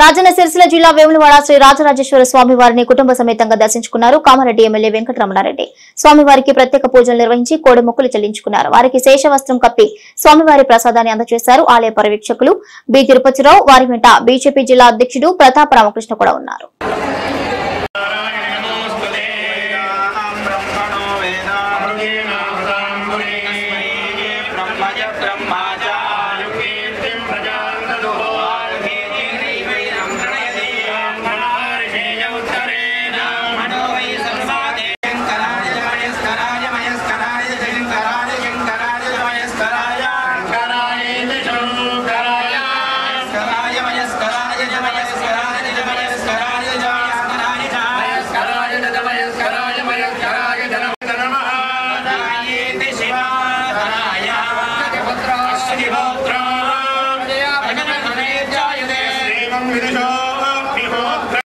రాజన్న సిరిసిల్ల జిల్లా వేములవాడ శ్రీ రాజరాజేశ్వర స్వామి వారిని కుటుంబ సమేతంగా దర్శించుకున్నారు. కామారెడ్డి ఎమ్మెల్యే వెంకటరమణారెడ్డి స్వామివారికి ప్రత్యేక పూజలు నిర్వహించి కోడి మొక్కులు చెల్లించుకున్నారు. వారికి శేషవస్త్రం కప్పి స్వామివారి ప్రసాదాన్ని అందజేశారు. ఆలయ పర్యవేక్షకులు బి తిరుపతిరావు, వారి వెంట బీజేపీ జిల్లా అధ్యక్షుడు ప్రతాప రామకృష్ణ కూడా ఉన్నారు. Video